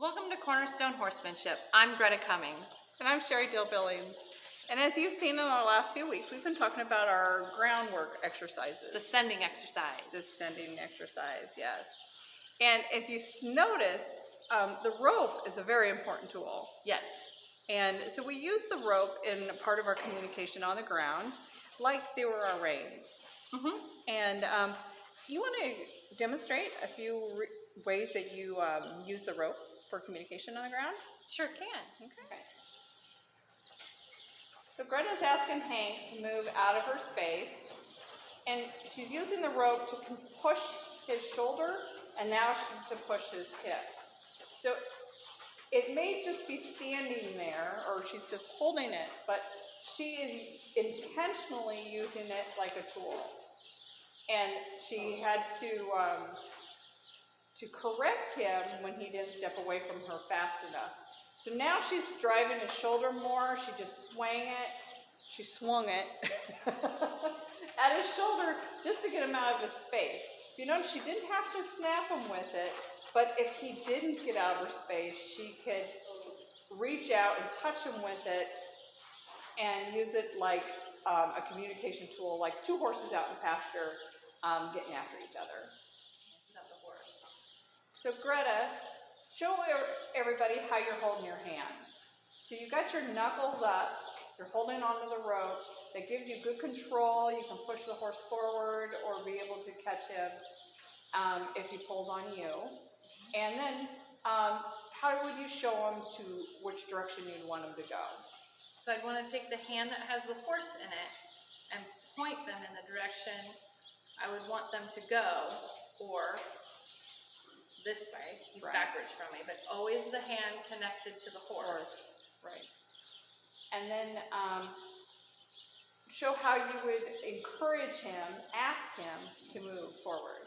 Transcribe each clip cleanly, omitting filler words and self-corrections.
Welcome to Cornerstone Horsemanship. I'm Greta Cummings. And I'm Sheri Billings. And as you've seen in our last few weeks, we've been talking about our groundwork exercises. Descending exercise. Descending exercise, yes. And if you noticed, the rope is a very important tool. Yes. And so we use the rope in part of our communication on the ground, like they were our reins. And you want to demonstrate a few ways that you use the rope for communication on the ground? Sure can. Okay. So Greta's asking Hank to move out of her space, and she's using the rope to push his shoulder, and now to push his hip. So it may just be standing there, or she's just holding it, but she is intentionally using it like a tool. And she had to correct him when he didn't step away from her fast enough. So now she's driving his shoulder more. She just swung it at his shoulder just to get him out of his space. You notice she didn't have to snap him with it, but if he didn't get out of her space, she could reach out and touch him with it and use it like a communication tool, like two horses out in pasture getting after each other. So Greta, show everybody how you're holding your hands. So you've got your knuckles up, you're holding onto the rope. That gives you good control. You can push the horse forward or be able to catch him if he pulls on you. And then how would you show him to which direction you'd want him to go? So I'd want to take the hand that has the horse in it and point them in the direction I would want them to go, or this way. He's backwards from me, but always the hand connected to the horse. Right. And then show how you would encourage him, ask him to move forward.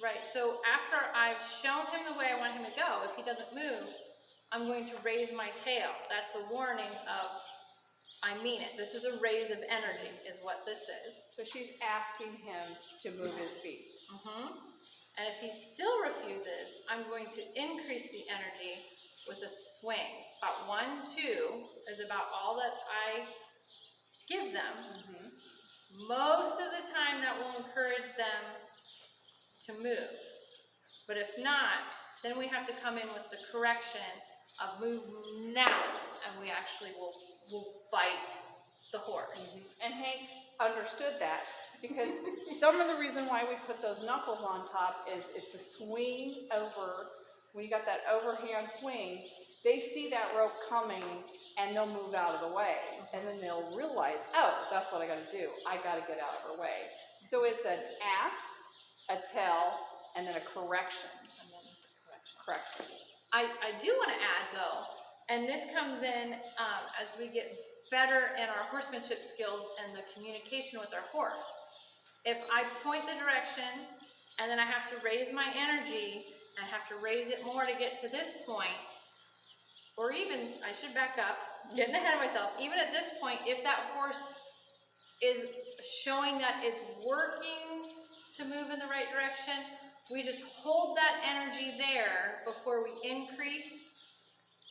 Right, so after I've shown him the way I want him to go, if he doesn't move, I'm going to raise my tail. That's a warning of, I mean it. This is a raise of energy, is what this is. So she's asking him to move his feet. And if he still refuses, I'm going to increase the energy with a swing. About 1, 2 is about all that I give them. Most of the time that will encourage them to move. But if not, then we have to come in with the correction of move now, and we actually will bite the horse. And Hank understood that, because some of the reason why we put those knuckles on top is it's the swing over. When you got that overhand swing, they see that rope coming and they'll move out of the way. And then they'll realize, oh, that's what I got to do. I got to get out of her way. So it's an ask, a tell, and then a correction. And then the Correction. I do want to add, though, and this comes in as we get better in our horsemanship skills and the communication with our horse. If I point the direction and then I have to raise my energy and have to raise it more to get to this point, or even, I should back up, getting ahead of myself, even at this point, if that horse is showing that it's working to move in the right direction, we just hold that energy there before we increase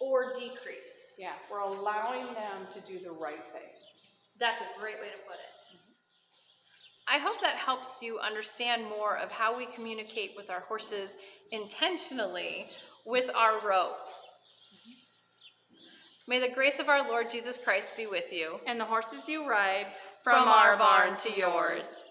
or decrease. Yeah, we're allowing them to do the right thing. That's a great way to put it. I hope that helps you understand more of how we communicate with our horses intentionally with our rope. May the grace of our Lord Jesus Christ be with you. And the horses you ride From our barn to yours.